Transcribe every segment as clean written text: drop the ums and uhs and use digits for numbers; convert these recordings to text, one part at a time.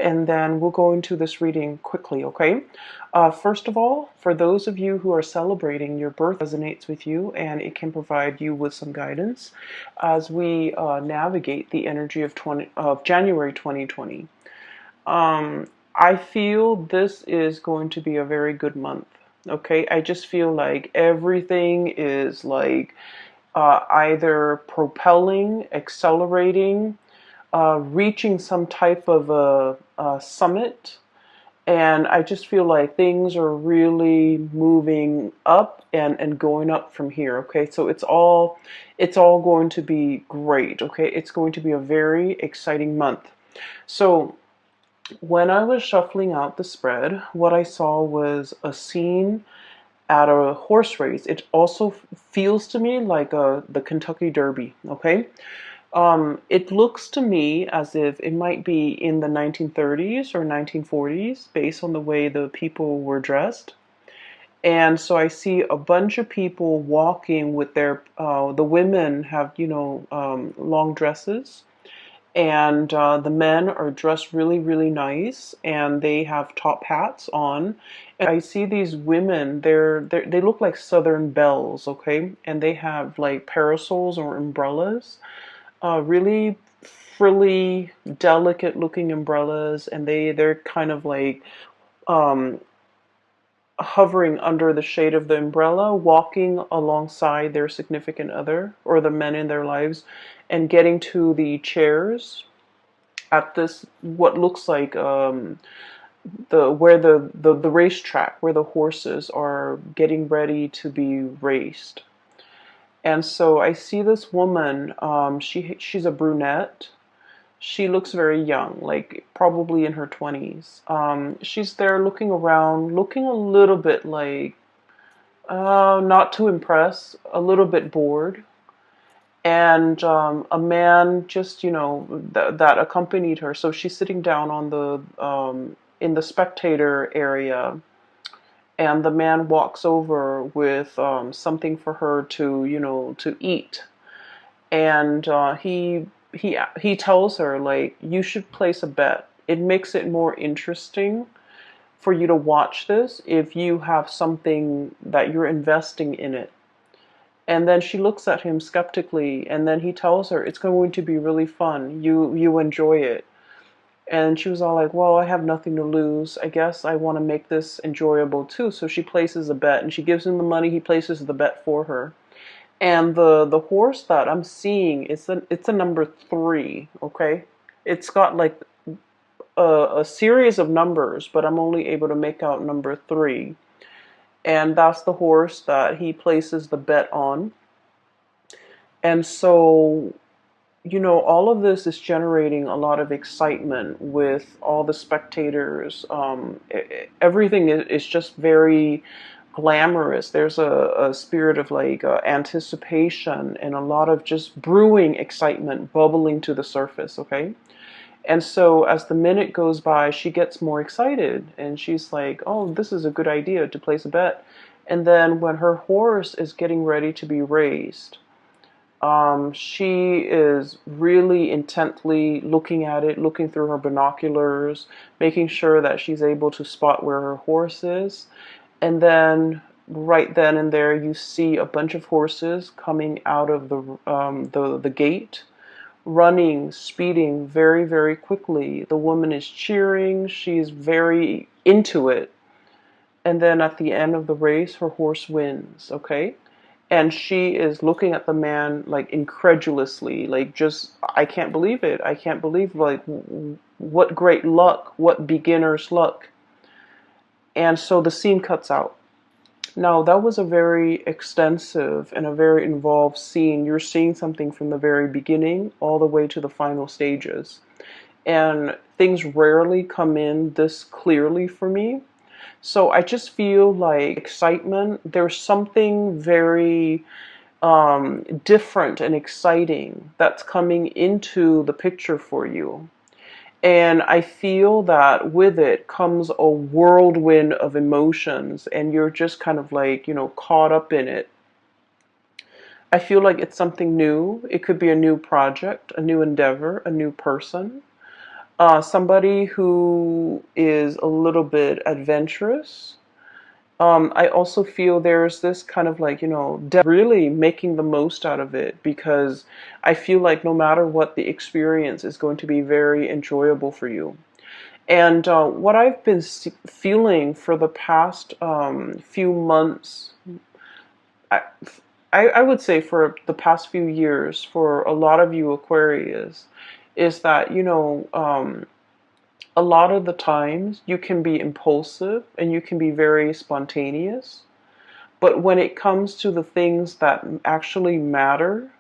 and then we'll go into this reading quickly, okay? First of all, for those of you who are celebrating, your birth resonates with you and it can provide you with some guidance as we navigate the energy of January 2020. I feel this is going to be a very good month, okay? I just feel like everything is like either propelling, accelerating, reaching some type of a summit, and I just feel like things are really moving up and going up from here. Okay, so it's all going to be great. Okay, it's going to be a very exciting month. So when I was shuffling out the spread, what I saw was a scene at a horse race. It also feels to me like the Kentucky Derby. Okay, it looks to me as if it might be in the 1930s or 1940s based on the way the people were dressed. And so I see a bunch of people walking with the women have, long dresses. And the men are dressed really, really nice, and they have top hats on. And I see these women; they look like Southern belles, okay? And they have like parasols or umbrellas, really frilly, delicate-looking umbrellas, and they're kind of like um, hovering under the shade of the umbrella, walking alongside their significant other or the men in their lives, and getting to the chairs at this what looks like the racetrack where the horses are getting ready to be raced. And so I see this woman. She's a brunette. She looks very young, like probably in her 20s. She's there looking around, looking a little bit like not too impressed, a little bit bored. And a man just, that accompanied her. So she's sitting down on the in the spectator area, and the man walks over with something for her to, to eat. And he tells her, like, you should place a bet. It makes it more interesting for you to watch this if you have something that you're investing in it. And then she looks at him skeptically, and then he tells her it's going to be really fun. You enjoy it. And she was all like, well, I have nothing to lose. I guess I want to make this enjoyable too. So she places a bet, and she gives him the money. He places the bet for her. And the horse that I'm seeing, it's a number 3, okay? It's got like a series of numbers, but I'm only able to make out number 3. And that's the horse that he places the bet on. And so, all of this is generating a lot of excitement with all the spectators. Everything is just very glamorous. There's a spirit of like anticipation and a lot of just brewing excitement bubbling to the surface, okay? And so as the minute goes by, she gets more excited and she's like, oh, this is a good idea to place a bet. And then when her horse is getting ready to be raised, she is really intently looking at it, looking through her binoculars, making sure that she's able to spot where her horse is. And then right then and there, you see a bunch of horses coming out of the gate, running, speeding very, very quickly. The woman is cheering. She's very into it. And then at the end of the race, her horse wins, okay? And she is looking at the man like incredulously, like just, I can't believe it. I can't believe, like, what great luck, what beginner's luck. And so the scene cuts out. Now, that was a very extensive and a very involved scene. You're seeing something from the very beginning all the way to the final stages. And things rarely come in this clearly for me. So I just feel like excitement. There's something very different and exciting that's coming into the picture for you. And I feel that with it comes a whirlwind of emotions, and you're just kind of like, caught up in it. I feel like it's something new. It could be a new project, a new endeavor, a new person. Somebody who is a little bit adventurous. I also feel there's this kind of like, really making the most out of it, because I feel like no matter what, the experience is going to be very enjoyable for you. And what I've been feeling for the past few months, I, I would say for the past few years, for a lot of you Aquarius, is that, a lot of the times you can be impulsive and you can be very spontaneous. But when it comes to the things that actually matter,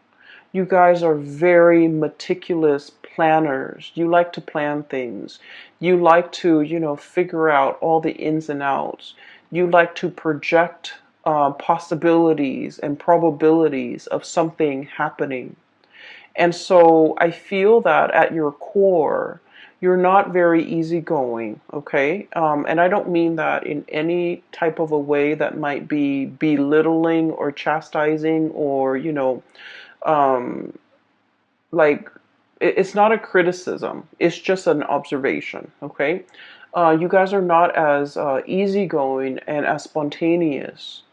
you guys are very meticulous planners. You like to plan things. You like to, figure out all the ins and outs. You like to project possibilities and probabilities of something happening. And so I feel that at your core, you're not very easygoing, okay? And I don't mean that in any type of a way that might be belittling or chastising or, um, like, it's not a criticism. It's just an observation, okay? You guys are not as easygoing and as spontaneous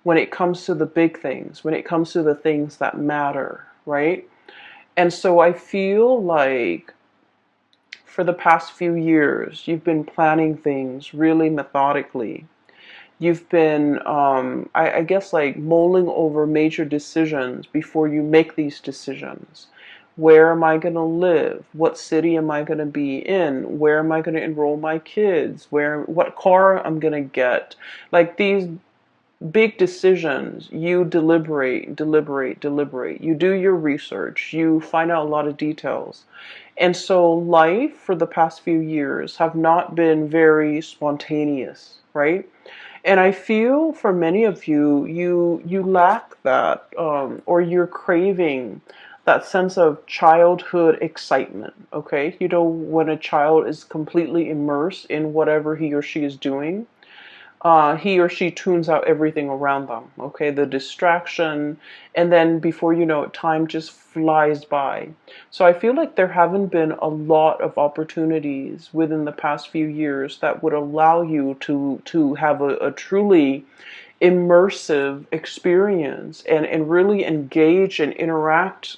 when it comes to the big things, when it comes to the things that matter, right? And so I feel like for the past few years, you've been planning things really methodically. You've been, I guess, like mulling over major decisions before you make these decisions. Where am I going to live? What city am I going to be in? Where am I going to enroll my kids? What car I'm going to get? Like these big decisions, you deliberate, deliberate, deliberate. You do your research. You find out a lot of details. And so life for the past few years have not been very spontaneous, right? And I feel for many of you, you lack that, or you're craving that sense of childhood excitement. Okay, when a child is completely immersed in whatever he or she is doing, he or she tunes out everything around them, okay? The distraction, and then before you know it, time just flies by. So I feel like there haven't been a lot of opportunities within the past few years that would allow you to have a truly immersive experience and really engage and interact,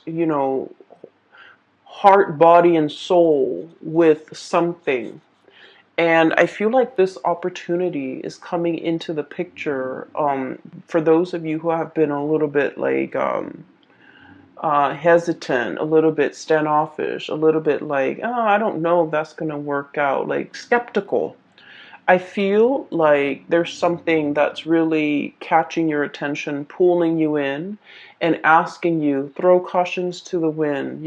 heart, body, and soul with something. And I feel like this opportunity is coming into the picture, for those of you who have been a little bit like hesitant, a little bit standoffish, a little bit like, oh, I don't know if that's going to work out, like skeptical. I feel like there's something that's really catching your attention, pulling you in, and asking you, throw cautions to the wind,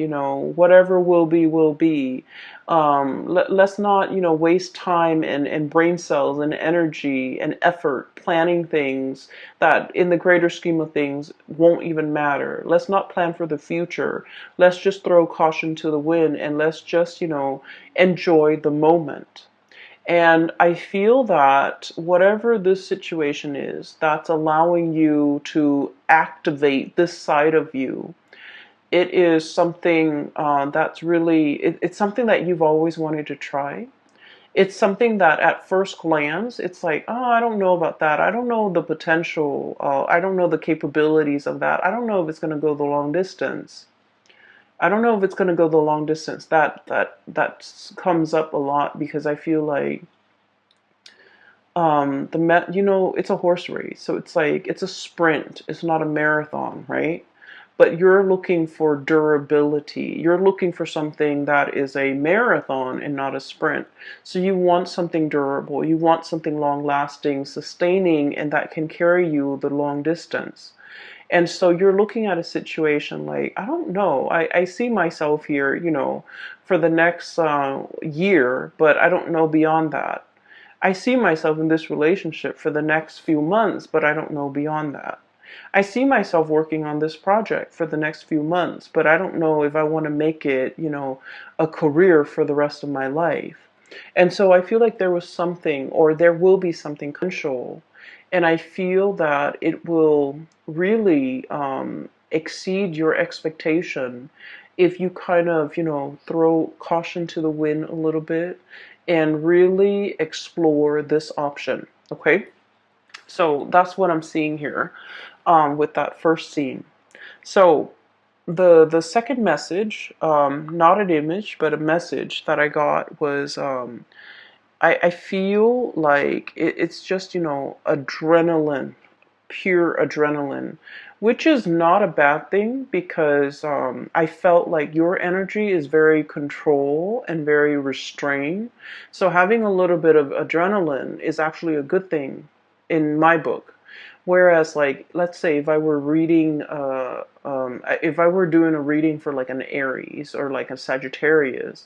whatever will be, will be. Let's not, waste time and brain cells and energy and effort planning things that in the greater scheme of things won't even matter. Let's not plan for the future. Let's just throw caution to the wind and let's just, enjoy the moment. And I feel that whatever this situation is, that's allowing you to activate this side of you. It is something that's really, it's something that you've always wanted to try. It's something that at first glance, it's like, oh, I don't know about that. I don't know the potential. I don't know the capabilities of that. I don't know if it's going to go the long distance. I don't know if it's going to go the long distance. That comes up a lot because I feel like it's a horse race, so it's like it's a sprint. It's not a marathon, right? But you're looking for durability. You're looking for something that is a marathon and not a sprint. So you want something durable. You want something long lasting, sustaining, and that can carry you the long distance. And so you're looking at a situation like, I don't know, I see myself here, for the next year, but I don't know beyond that. I see myself in this relationship for the next few months, but I don't know beyond that. I see myself working on this project for the next few months, but I don't know if I want to make it, a career for the rest of my life. And so I feel like there was something, or there will be something crucial, and I feel that it will really exceed your expectation if you kind of, throw caution to the wind a little bit and really explore this option. Okay, so that's what I'm seeing here with that first scene. So the second message, not an image, but a message that I got was I feel like it's just, adrenaline, pure adrenaline, which is not a bad thing because I felt like your energy is very control and very restrained. So having a little bit of adrenaline is actually a good thing in my book. Whereas, like, let's say if I were doing a reading for like an Aries or like a Sagittarius,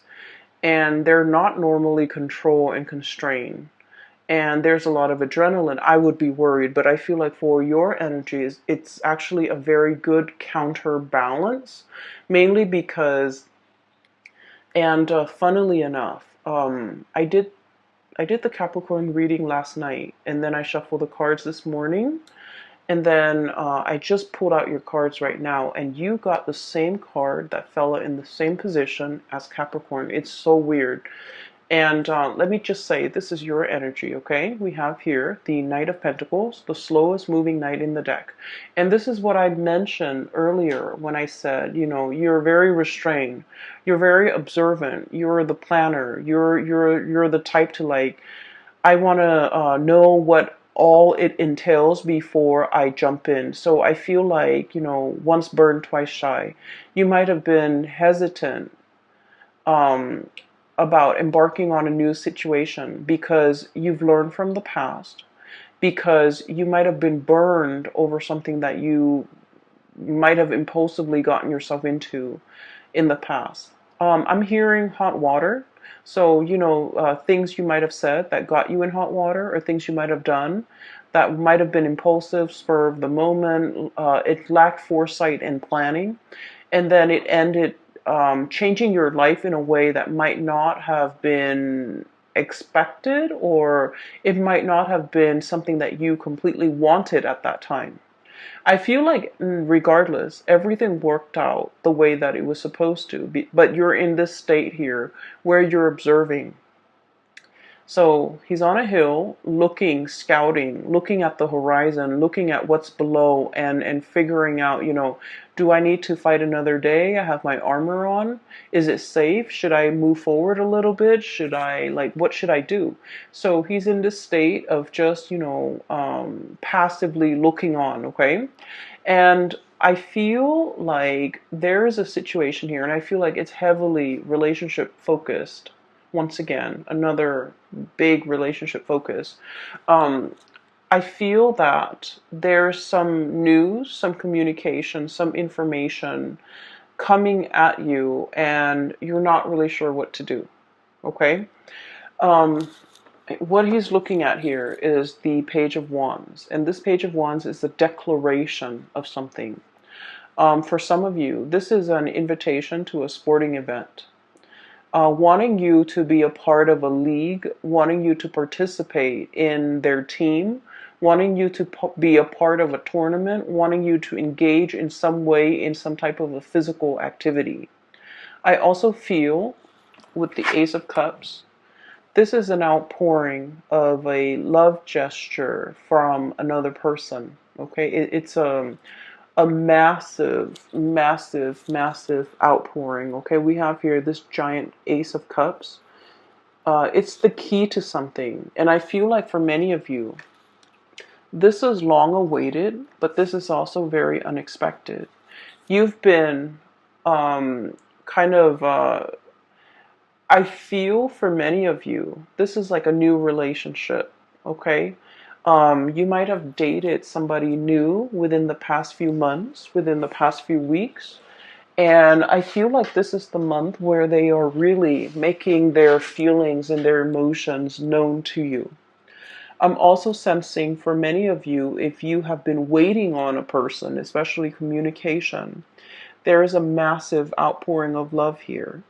and they're not normally controlled and constrained, and there's a lot of adrenaline, I would be worried. But I feel like for your energies, it's actually a very good counterbalance, mainly because, and funnily enough, I did the Capricorn reading last night, and then I shuffled the cards this morning, and then I just pulled out your cards right now, and you got the same card that fell in the same position as Capricorn. It's so weird. And let me just say, this is your energy, okay? We have here the Knight of Pentacles, the slowest moving knight in the deck. And this is what I mentioned earlier when I said, you're very restrained, you're very observant, you're the planner, you're the type to, like, I want to know what all it entails before I jump in. So I feel like, once burned, twice shy. You might have been hesitant um, about embarking on a new situation because you've learned from the past, because you might have been burned over something that you might have impulsively gotten yourself into in the past. I'm hearing hot water. So, things you might have said that got you in hot water, or things you might have done that might have been impulsive, spur of the moment. It lacked foresight and planning. And then it ended changing your life in a way that might not have been expected, or it might not have been something that you completely wanted at that time. I feel like, regardless, everything worked out the way that it was supposed to be, but you're in this state here where you're observing. So he's on a hill, looking, scouting, looking at the horizon, looking at what's below, and figuring out, do I need to fight another day? I have my armor on. Is it safe? Should I move forward a little bit? Should I, like, what should I do? So he's in this state of just, passively looking on, okay? And I feel like there is a situation here, and I feel like it's heavily relationship focused. Once again, another big relationship focus. Um, I feel that there's some news, some communication, some information coming at you, and you're not really sure what to do. Okay? Um, what he's looking at here is the Page of Wands, and this Page of Wands is the declaration of something. For some of you, this is an invitation to a sporting event. Wanting you to be a part of a league, wanting you to participate in their team, wanting you to be a part of a tournament, wanting you to engage in some way in some type of a physical activity. I also feel with the Ace of Cups, this is an outpouring of a love gesture from another person. Okay, it's a massive, massive, massive outpouring. Okay, we have here this giant Ace of Cups. It's the key to something. And I feel like for many of you, this is long awaited, but this is also very unexpected. You've been kind of, I feel for many of you, this is like a new relationship. Okay, you might have dated somebody new within the past few months, within the past few weeks. And I feel like this is the month where they are really making their feelings and their emotions known to you. I'm also sensing for many of you, if you have been waiting on a person, especially communication, there is a massive outpouring of love here.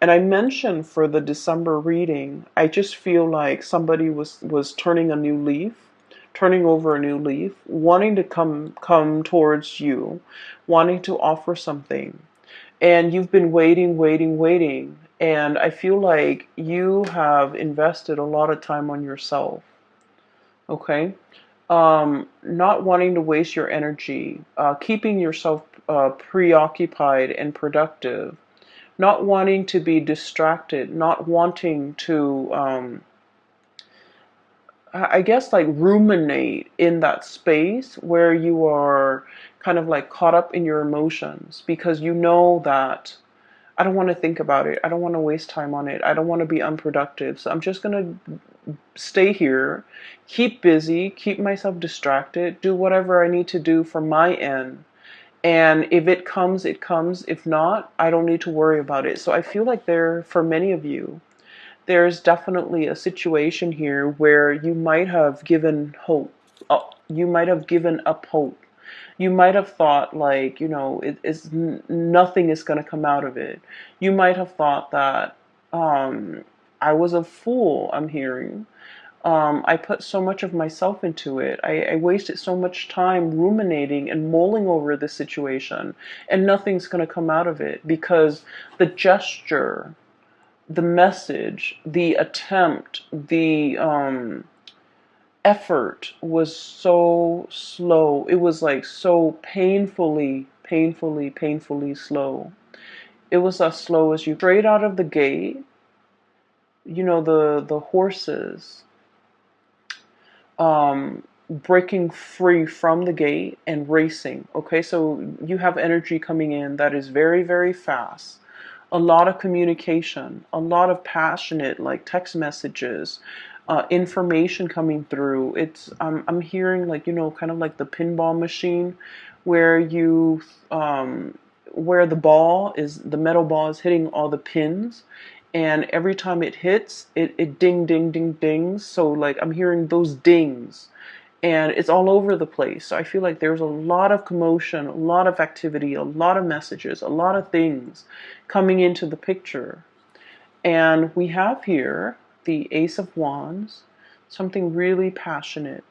And I mentioned for the December reading, I just feel like somebody was turning a new leaf, turning over a new leaf, wanting to come towards you, wanting to offer something. And you've been waiting, waiting, waiting. And I feel like you have invested a lot of time on yourself. Okay. Not wanting to waste your energy, keeping yourself preoccupied and productive, not wanting to be distracted, not wanting to, I guess, like ruminate in that space where you are kind of like caught up in your emotions because you know that I don't want to think about it. I don't want to waste time on it. I don't want to be unproductive. So I'm just going to stay here, keep busy, keep myself distracted, do whatever I need to do from my end. And if it comes, it comes. If not, I don't need to worry about it. So I feel like for many of you, there's definitely a situation here where you might have given hope. You might have given up hope. You might have thought like, nothing is going to come out of it. You might have thought that I was a fool, I'm hearing. I put so much of myself into it. I wasted so much time ruminating and mulling over the situation, and nothing's going to come out of it because the gesture, the message, the attempt, the effort was so slow. It was like so painfully slow. It was as slow as you straight out of the gate. The horses breaking free from the gate and racing. Okay, so you have energy coming in that is very, very fast. A lot of communication, a lot of passionate, like text messages, information coming through. I'm hearing like, kind of like the pinball machine where where the metal ball is hitting all the pins, and every time it hits, it ding, ding, ding, dings. So like I'm hearing those dings, and it's all over the place. So I feel like there's a lot of commotion, a lot of activity, a lot of messages, a lot of things coming into the picture. And we have here the Ace of Wands, something really passionate,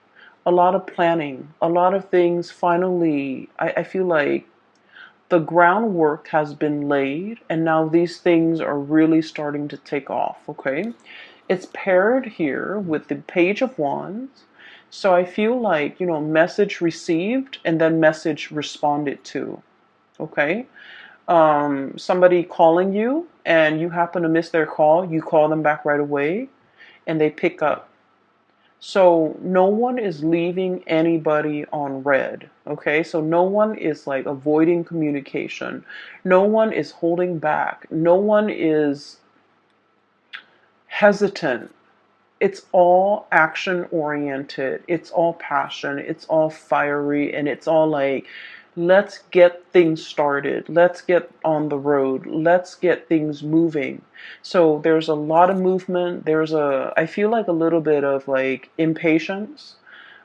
a lot of planning, a lot of things finally. I feel like the groundwork has been laid, and now these things are really starting to take off, okay? It's paired here with the Page of Wands. So I feel like, message received and then message responded to, okay? Somebody calling you and you happen to miss their call, you call them back right away and they pick up. So no one is leaving anybody on red, okay? So no one is like avoiding communication. No one is holding back. No one is hesitant. It's all action oriented. It's all passion. It's all fiery, and it's all like, let's get things started. Let's get on the road. Let's get things moving. So there's a lot of movement. I feel like a little bit of like impatience,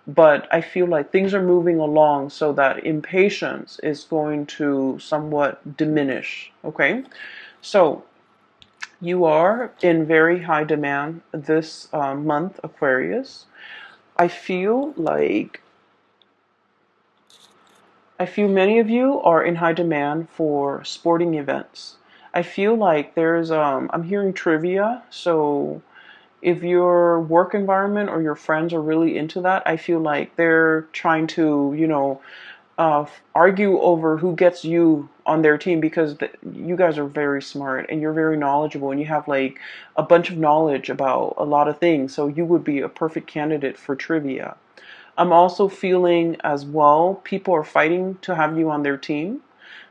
but I feel like things are moving along so that impatience is going to somewhat diminish. Okay. So you are in very high demand this month, Aquarius. I feel like I feel many of you are in high demand for sporting events. I feel like I'm hearing trivia. So if your work environment or your friends are really into that, I feel like they're trying to, argue over who gets you on their team because you guys are very smart and you're very knowledgeable and you have like a bunch of knowledge about a lot of things. So you would be a perfect candidate for trivia. I'm also feeling as well, people are fighting to have you on their team.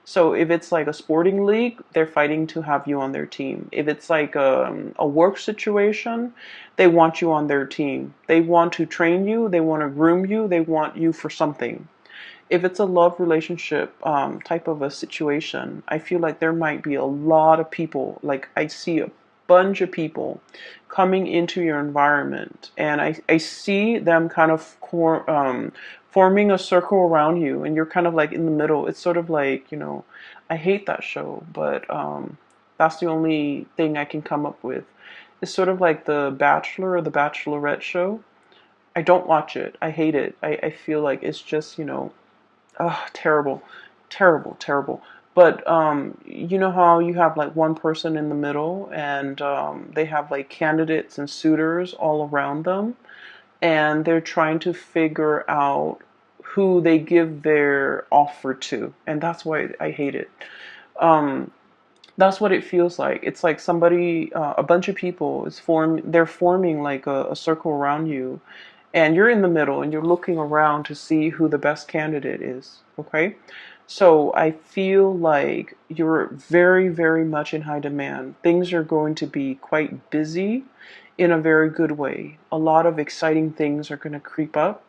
So if it's like a sporting league, they're fighting to have you on their team. If it's like a work situation, they want you on their team. They want to train you, they want to groom you, they want you for something. If it's a love relationship type of a situation, I feel like there might be a lot of people. Like I see a bunch of people coming into your environment, and I see them kind of forming a circle around you, and you're kind of like in the middle. It's sort of like, I hate that show, but that's the only thing I can come up with. It's sort of like The Bachelor or The Bachelorette show. I don't watch it. I hate it. I feel like it's just, oh, terrible, terrible, terrible. But you know how you have like one person in the middle, and they have like candidates and suitors all around them, and they're trying to figure out who they give their offer to, and that's why I hate it. Um, that's what it feels like. It's like somebody, a bunch of people is they're forming like a circle around you, and you're in the middle and you're looking around to see who the best candidate is. Okay. So I feel like you're very, very much in high demand. Things are going to be quite busy in a very good way. A lot of exciting things are going to creep up.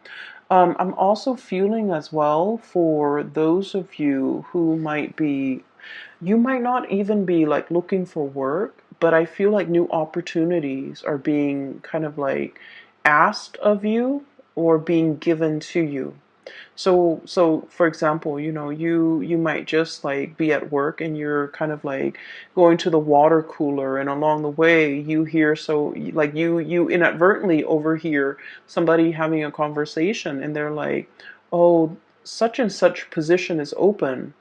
I'm also feeling as well for those of you who might be, you might not even be like looking for work, but I feel like new opportunities are being kind of like asked of you or being given to you. So for example, you might just like be at work and you're kind of like going to the water cooler, and along the way you hear, so like you inadvertently overhear somebody having a conversation, and they're like, "Oh, such and such position is open.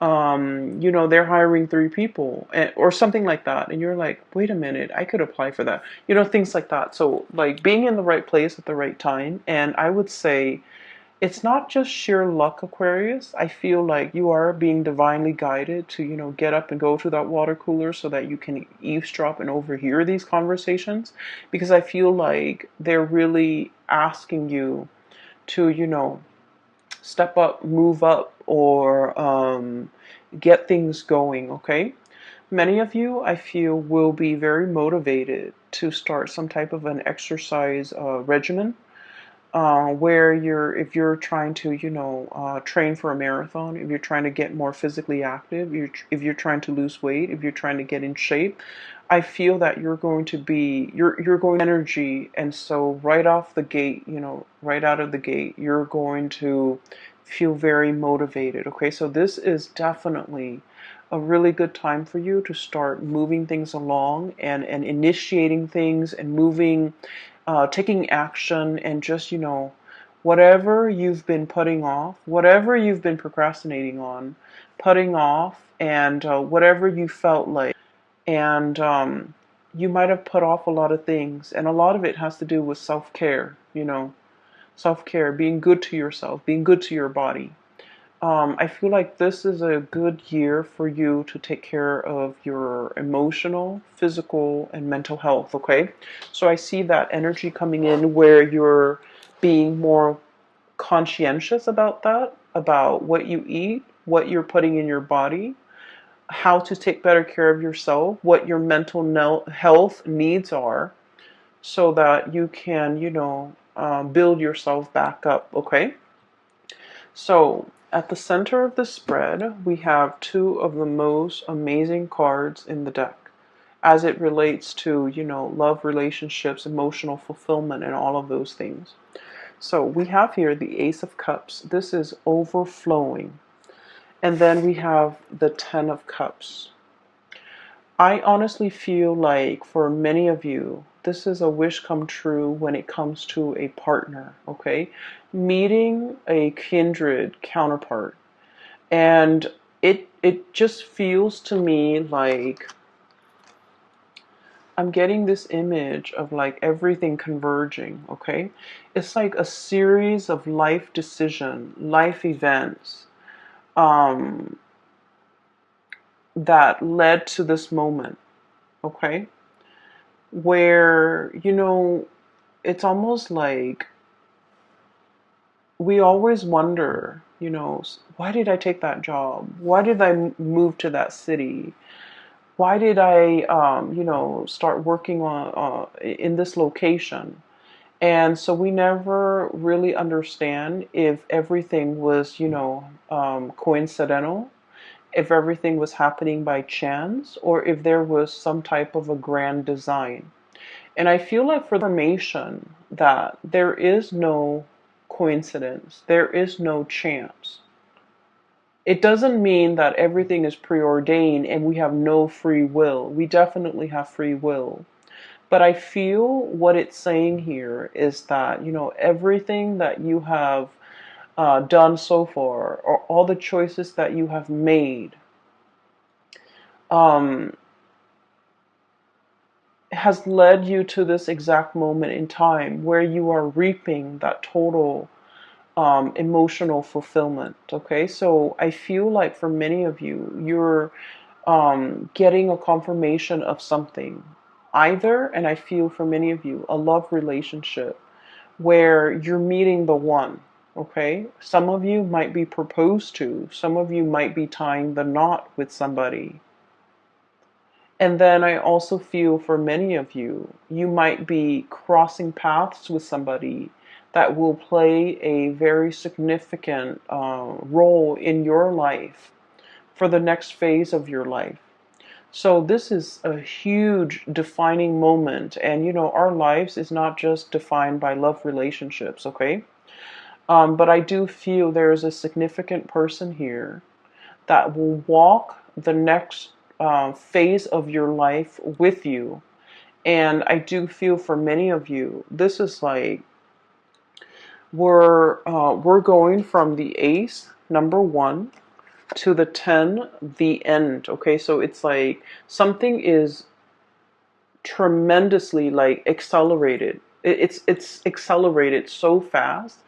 They're hiring 3 people," or something like that. And you're like, "Wait a minute, I could apply for that." Things like that. So like being in the right place at the right time. And I would say it's not just sheer luck, Aquarius. I feel like you are being divinely guided to, get up and go to that water cooler so that you can eavesdrop and overhear these conversations. Because I feel like they're really asking you to, step up, move up, or get things going, okay? Many of you, I feel, will be very motivated to start some type of an exercise regimen, where if you're trying to, train for a marathon, if you're trying to get more physically active, if you're trying to lose weight, if you're trying to get in shape, I feel that you're going to be, you're going energy. And so right off the gate, right out of the gate, you're going to feel very motivated. Okay, so this is definitely a really good time for you to start moving things along, and initiating things, and moving, taking action, and just, whatever you've been putting off, whatever you've been procrastinating on, putting off, and whatever you felt like. And you might have put off a lot of things, and a lot of it has to do with self-care, self-care, being good to yourself, being good to your body. I feel like this is a good year for you to take care of your emotional, physical, and mental health, okay? So I see that energy coming in where you're being more conscientious about that, about what you eat, what you're putting in your body, how to take better care of yourself, what your mental health needs are, so that you can, build yourself back up, okay? So at the center of the spread, we have 2 of the most amazing cards in the deck as it relates to, love, relationships, emotional fulfillment, and all of those things. So we have here the Ace of Cups. This is overflowing. And then we have the Ten of Cups. I honestly feel like for many of you, this is a wish come true when it comes to a partner, okay? Meeting a kindred counterpart. And it just feels to me like I'm getting this image of like everything converging, okay? It's like a series of life decision, life events, um, that led to this moment, okay? Where, it's almost like we always wonder, why did I take that job? Why did I move to that city? Why did I, start working in this location? And so we never really understand if everything was, coincidental, if everything was happening by chance, or if there was some type of a grand design. And I feel like for the information that there is no coincidence, there is no chance. It doesn't mean that everything is preordained and we have no free will. We definitely have free will. But I feel what it's saying here is that, everything that you have done so far, or all the choices that you have made, um, has led you to this exact moment in time where you are reaping that total emotional fulfillment. Okay, so I feel like for many of you, you're getting a confirmation of something. Either, and I feel for many of you, a love relationship where you're meeting the one. Okay, some of you might be proposed to, some of you might be tying the knot with somebody. And then I also feel for many of you, you might be crossing paths with somebody that will play a very significant role in your life for the next phase of your life. So this is a huge defining moment. And you know, our lives is not just defined by love relationships, okay? But I do feel there is a significant person here that will walk the next phase of your life with you. And I do feel for many of you, this is like we're going from the ace, number one, to the 10, the end. Okay, so it's like something is tremendously like accelerated. It's accelerated so fast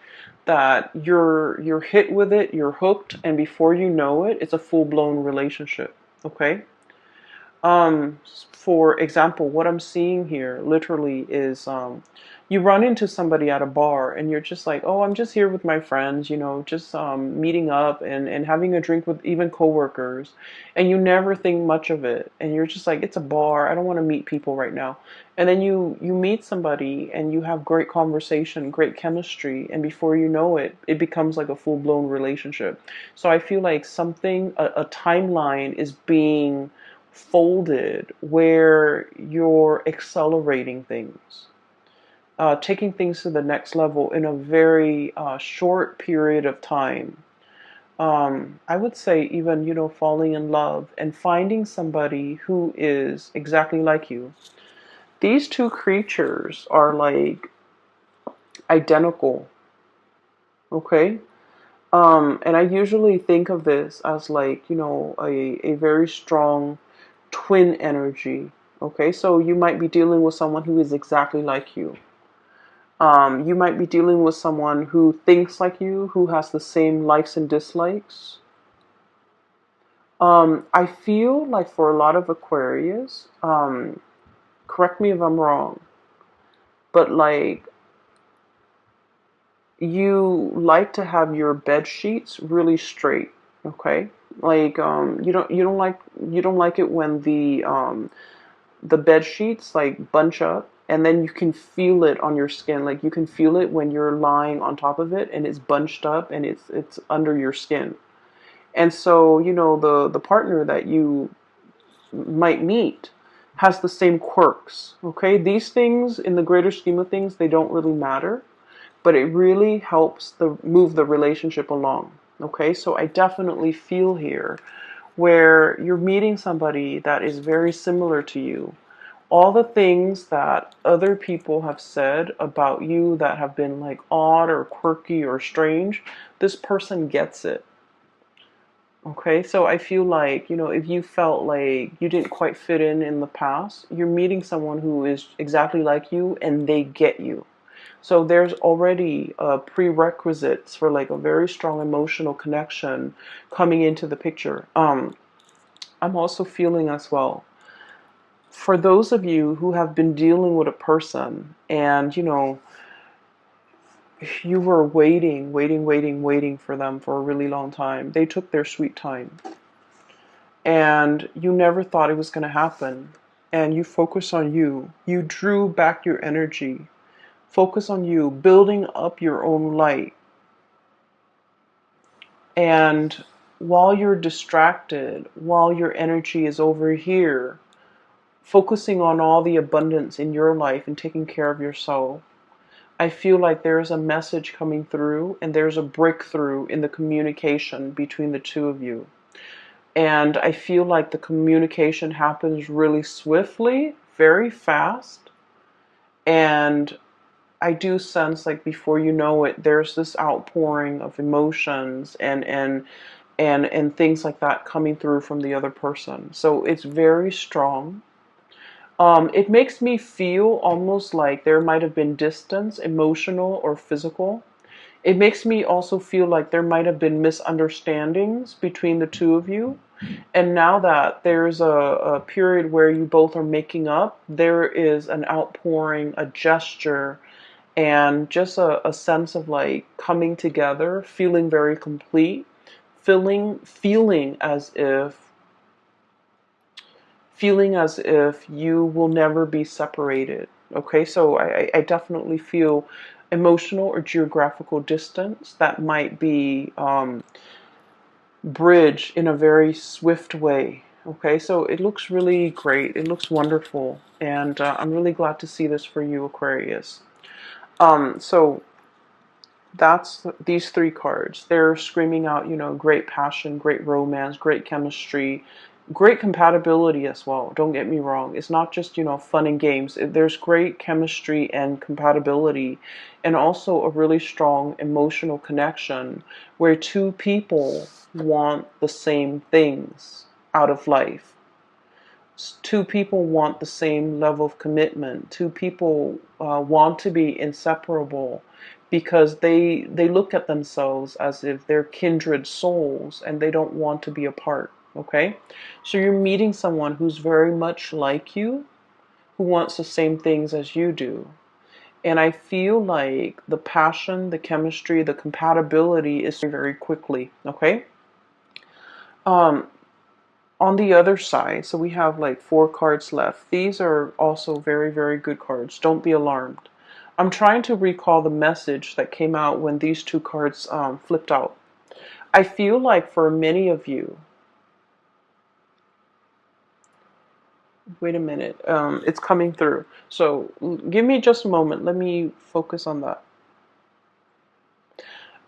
that you're hit with it, you're hooked, and before you know it, it's a full-blown relationship. Okay. For example, what I'm seeing here literally is you run into somebody at a bar and you're just like, oh, I'm just here with my friends, you know, just meeting up and having a drink with even coworkers, and you never think much of it, and you're just like, it's a bar, I don't want to meet people right now. And then you meet somebody and you have great conversation, great chemistry, and before you know it, it becomes like a full-blown relationship. So I feel like something, a timeline is being folded where you're accelerating things, taking things to the next level in a very short period of time. I would say even, you know, falling in love and finding somebody who is exactly like you. These two creatures are like identical, okay? And I usually think of this as like, you know, a very strong twin energy. Okay, so you might be dealing with someone who is exactly like you. You might be dealing with someone who thinks like you, who has the same likes and dislikes. I feel like for a lot of Aquarius, correct me if I'm wrong, but like you like to have your bed sheets really straight. Okay, like you don't like it when the bed sheets like bunch up and then you can feel it on your skin. Like you can feel it when you're lying on top of it and it's bunched up and it's under your skin. And so, you know, the partner that you might meet has the same quirks. Okay? These things in the greater scheme of things, they don't really matter, but it really helps the move the relationship along. Okay? So I definitely feel here where you're meeting somebody that is very similar to you. All the things that other people have said about you that have been like odd or quirky or strange, this person gets it. Okay, so I feel like, you know, if you felt like you didn't quite fit in the past, you're meeting someone who is exactly like you and they get you. So there's already prerequisites for like a very strong emotional connection coming into the picture. I'm also feeling as well, for those of you who have been dealing with a person and, you know, you were waiting for them for a really long time. They took their sweet time. And you never thought it was going to happen. And you focus on you. You drew back your energy. Focus on you, building up your own light. And while you're distracted, while your energy is over here, focusing on all the abundance in your life and taking care of yourself, I feel like there's a message coming through and there's a breakthrough in the communication between the two of you. And I feel like the communication happens really swiftly, very fast. And I do sense like before you know it, there's this outpouring of emotions and and things like that coming through from the other person. So it's very strong. It makes me feel almost like there might have been distance, emotional or physical. It makes me also feel like there might have been misunderstandings between the two of you. And now that there's a period where you both are making up, there is an outpouring, a gesture, and just a sense of like coming together, feeling very complete, feeling as if you will never be separated. Okay, so I definitely feel emotional or geographical distance that might be bridged in a very swift way. Okay, so it looks really great. It looks wonderful, and I'm really glad to see this for you, Aquarius. So that's these three cards. They're screaming out, great passion, great romance, great chemistry, great compatibility as well. Don't get me wrong. It's not just, fun and games. There's great chemistry and compatibility, and also a really strong emotional connection where two people want the same things out of life. Two people want the same level of commitment. Two people want to be inseparable because they look at themselves as if they're kindred souls and they don't want to be apart. Okay, so you're meeting someone who's very much like you, who wants the same things as you do. And I feel like the passion, the chemistry, the compatibility is very quickly. Okay. Um, on the other side, so we have like 4 cards left. These are also very, very good cards. Don't be alarmed. I'm trying to recall the message that came out when these 2 cards flipped out. I feel like for many of you, wait a minute, it's coming through. So give me just a moment. Let me focus on that.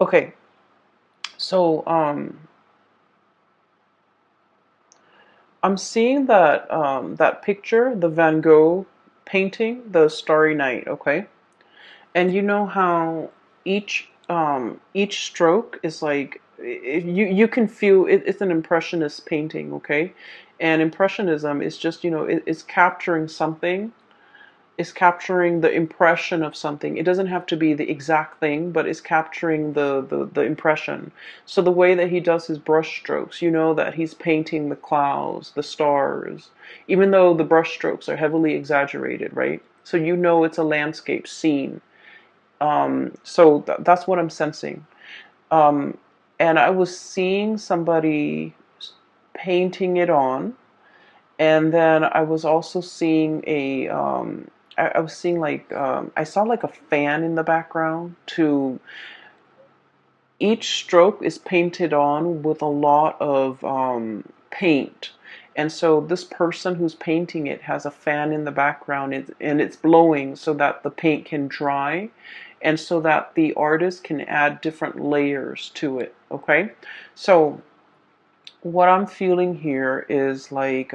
Okay, so I'm seeing that that picture, the Van Gogh painting, the Starry Night. Okay, and you know how each stroke is like you can feel it's an impressionist painting. Okay, and impressionism is just it's capturing something, is capturing the impression of something. It doesn't have to be the exact thing, but it's capturing the impression. So the way that he does his brush strokes, you know that he's painting the clouds, the stars, even though the brush strokes are heavily exaggerated, right? So you know it's a landscape scene. So that's what I'm sensing. Um, and I was seeing somebody painting it on, and then I was also seeing I was seeing like I saw like a fan in the background. To each stroke is painted on with a lot of paint. And so this person who's painting it has a fan in the background, and it's blowing so that the paint can dry and so that the artist can add different layers to it. Okay, so what I'm feeling here is like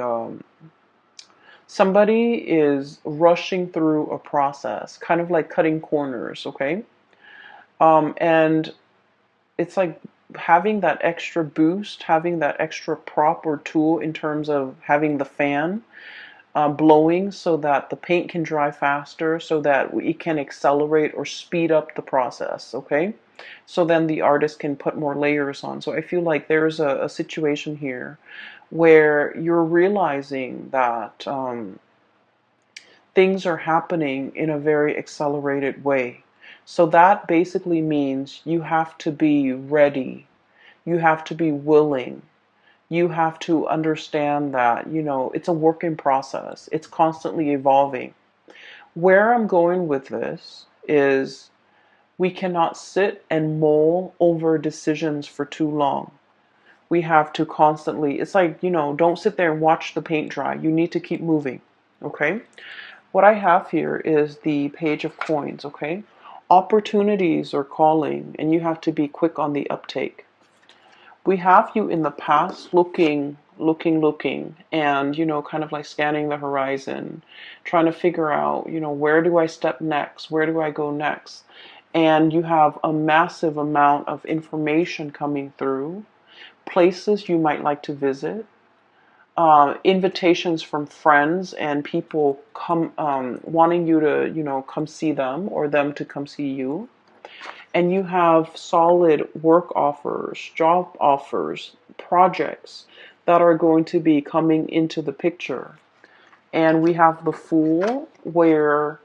somebody is rushing through a process, kind of like cutting corners. Okay, and it's like having that extra boost, having that extra prop or tool in terms of having the fan blowing so that the paint can dry faster, so that it can accelerate or speed up the process. Okay, so then the artist can put more layers on. So I feel like there's a situation here where you're realizing that things are happening in a very accelerated way. So that basically means you have to be ready, you have to be willing, you have to understand that, it's a work in process, it's constantly evolving. Where I'm going with this is we cannot sit and mull over decisions for too long. We have to constantly, it's like, don't sit there and watch the paint dry. You need to keep moving. Okay? What I have here is the Page of Coins. Okay? Opportunities are calling, and you have to be quick on the uptake. We have you in the past looking, and, kind of like scanning the horizon, trying to figure out, where do I step next? Where do I go next? And you have a massive amount of information coming through, places you might like to visit, invitations from friends and people come wanting you to, come see them or them to come see you. And you have solid work offers, job offers, projects that are going to be coming into the picture. And we have the Fool, where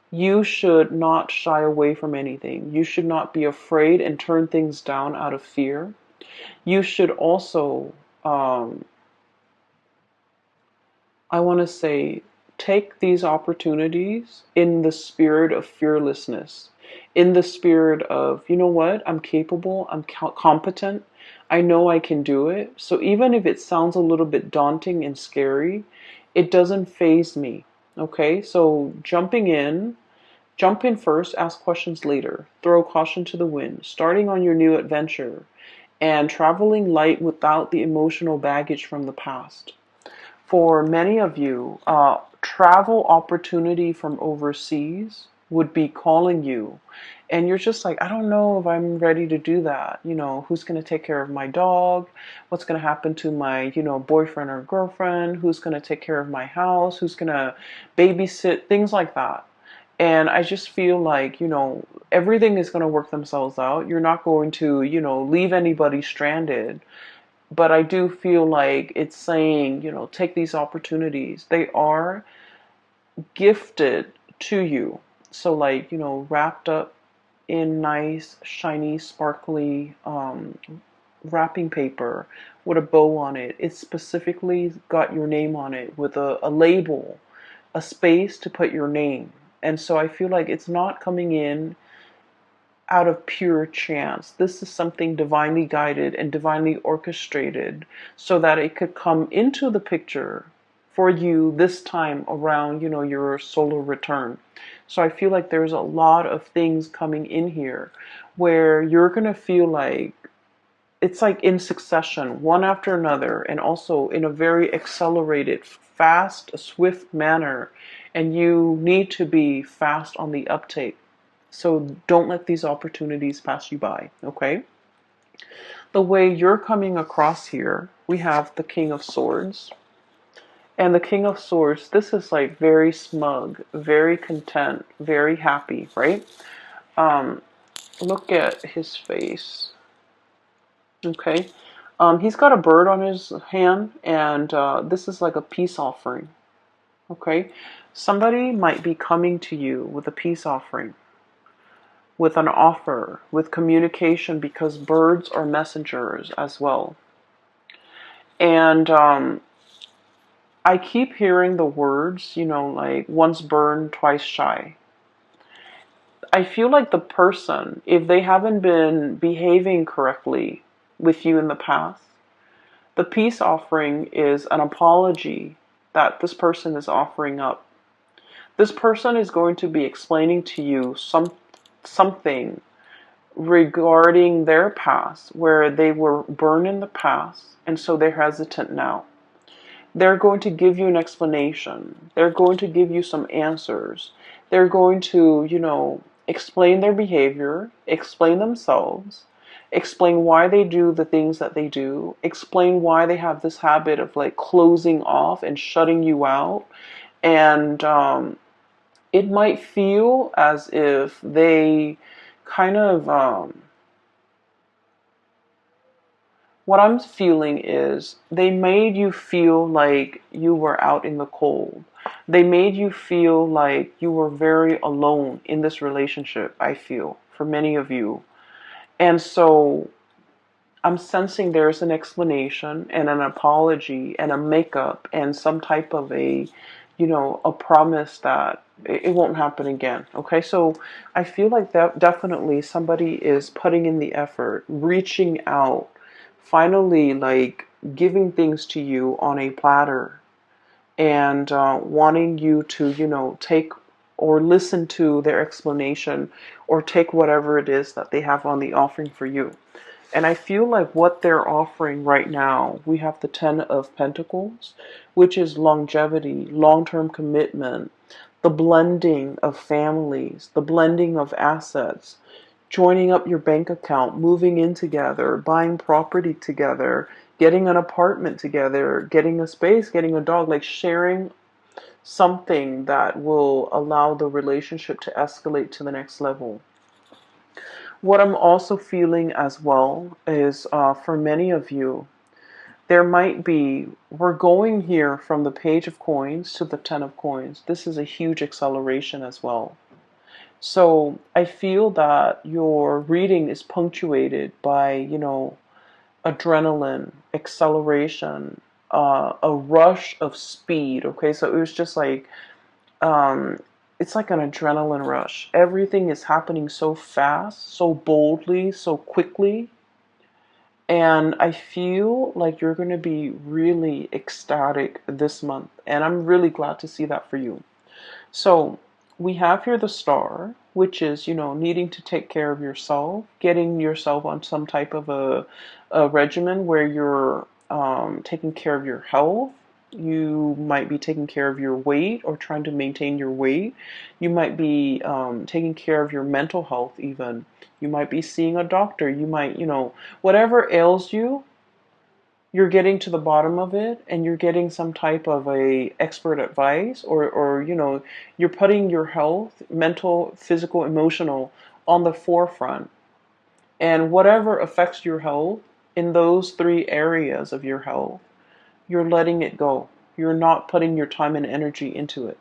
you should not shy away from anything. You should not be afraid and turn things down out of fear. You should also, I want to say, take these opportunities in the spirit of fearlessness, in the spirit of, you know what, I'm capable, I'm competent, I know I can do it. So even if it sounds a little bit daunting and scary, it doesn't faze me. Okay, so jump in first, ask questions later, throw caution to the wind, starting on your new adventure, and traveling light without the emotional baggage from the past. For many of you, travel opportunity from overseas would be calling you. And you're just like, I don't know if I'm ready to do that. Who's going to take care of my dog? What's going to happen to my, boyfriend or girlfriend? Who's going to take care of my house? Who's going to babysit? Things like that. And I just feel like, everything is going to work themselves out. You're not going to, leave anybody stranded. But I do feel like it's saying, take these opportunities. They are gifted to you. So like, wrapped up in nice, shiny, sparkly wrapping paper with a bow on it. It's specifically got your name on it with a label, a space to put your name. And so I feel like it's not coming in out of pure chance. This is something divinely guided and divinely orchestrated so that it could come into the picture for you this time around, your solar return. So I feel like there's a lot of things coming in here where you're going to feel like it's like in succession, one after another, and also in a very accelerated, fast, swift manner. And you need to be fast on the uptake. So don't let these opportunities pass you by, okay? The way you're coming across here, we have the King of Swords. And the King of Swords, this is like very smug, very content, very happy, right? Look at his face. Okay. He's got a bird on his hand, and this is like a peace offering. Okay. Somebody might be coming to you with a peace offering, with an offer, with communication, because birds are messengers as well. And I keep hearing the words, like once burned, twice shy. I feel like the person, if they haven't been behaving correctly with you in the past, the peace offering is an apology that this person is offering up. This person is going to be explaining to you something regarding their past, where they were burned in the past, and so they're hesitant now. They're going to give you an explanation. They're going to give you some answers. They're going to, explain their behavior, explain themselves, explain why they do the things that they do, explain why they have this habit of like closing off and shutting you out. And it might feel as if they kind of, what I'm feeling is they made you feel like you were out in the cold. They made you feel like you were very alone in this relationship, I feel, for many of you. And so I'm sensing there's an explanation and an apology and a makeup and some type of a promise that it won't happen again. Okay, so I feel like that definitely somebody is putting in the effort, reaching out, finally like giving things to you on a platter, and wanting you to, take or listen to their explanation or take whatever it is that they have on the offering for you. And I feel like what they're offering right now, we have the Ten of Pentacles, which is longevity, long-term commitment, the blending of families, the blending of assets, joining up your bank account, moving in together, buying property together, getting an apartment together, getting a space, getting a dog, like sharing something that will allow the relationship to escalate to the next level. What I'm also feeling as well is for many of you, there might be, we're going here from the Page of Coins to the Ten of Coins. This is a huge acceleration as well. So I feel that your reading is punctuated by, adrenaline, acceleration, a rush of speed. Okay, so it was just like, um, it's like an adrenaline rush. Everything is happening so fast, so boldly, so quickly. And I feel like you're going to be really ecstatic this month. And I'm really glad to see that for you. So we have here the star, which is, needing to take care of yourself, getting yourself on some type of a regimen where you're taking care of your health. You might be taking care of your weight or trying to maintain your weight. You might be taking care of your mental health even. You might be seeing a doctor. You might, whatever ails you, you're getting to the bottom of it and you're getting some type of a expert advice or you're putting your health, mental, physical, emotional, on the forefront. And whatever affects your health in those three areas of your health, you're letting it go. You're not putting your time and energy into it.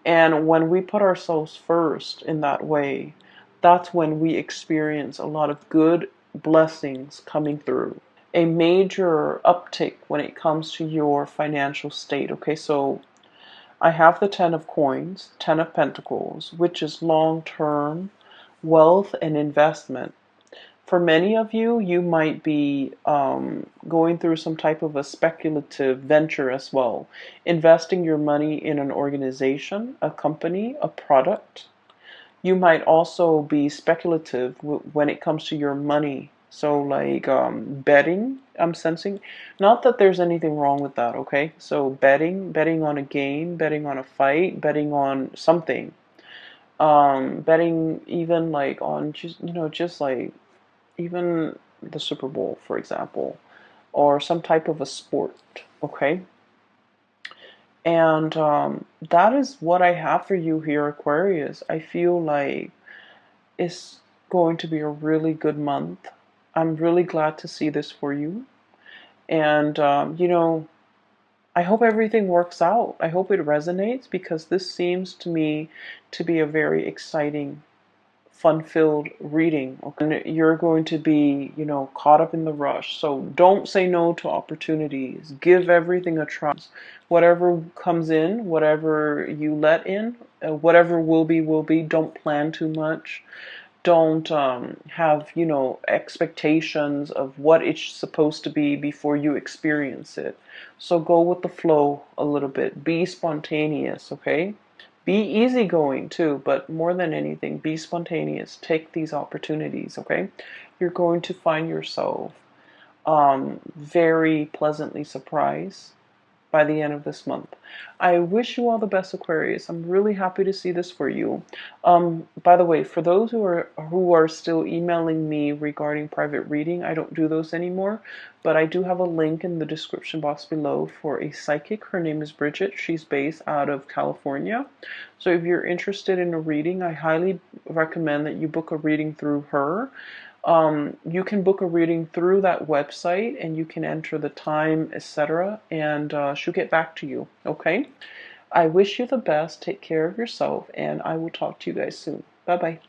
And when we put ourselves first in that way, that's when we experience a lot of good blessings coming through. A major uptick when it comes to your financial state. Okay, so I have the Ten of Coins, Ten of Pentacles, which is long-term wealth and investment. For many of you, you might be going through some type of a speculative venture as well. Investing your money in an organization, a company, a product. You might also be speculative when it comes to your money. So like betting, I'm sensing. Not that there's anything wrong with that, okay? So betting on a game, betting on a fight, betting on something. Betting even like on just like even the Super Bowl, for example, or some type of a sport, okay? And that is what I have for you here, Aquarius. I feel like it's going to be a really good month. I'm really glad to see this for you. And, I hope everything works out. I hope it resonates because this seems to me to be a very exciting, fun-filled reading. Okay? And you're going to be, caught up in the rush. So don't say no to opportunities. Give everything a try. Whatever comes in, whatever you let in, whatever will be, will be. Don't plan too much. Don't have, expectations of what it's supposed to be before you experience it. So go with the flow a little bit. Be spontaneous, okay? Be easygoing too, but more than anything, be spontaneous. Take these opportunities, okay? You're going to find yourself very pleasantly surprised by the end of this month. I wish you all the best, Aquarius. I'm really happy to see this for you. By the way, for those who are still emailing me regarding private reading, I don't do those anymore, but I do have a link in the description box below for a psychic. Her name is Bridget. She's based out of California. So if you're interested in a reading, I highly recommend that you book a reading through her. You can book a reading through that website and you can enter the time, etc. And she'll get back to you, okay? I wish you the best. Take care of yourself and I will talk to you guys soon. Bye-bye.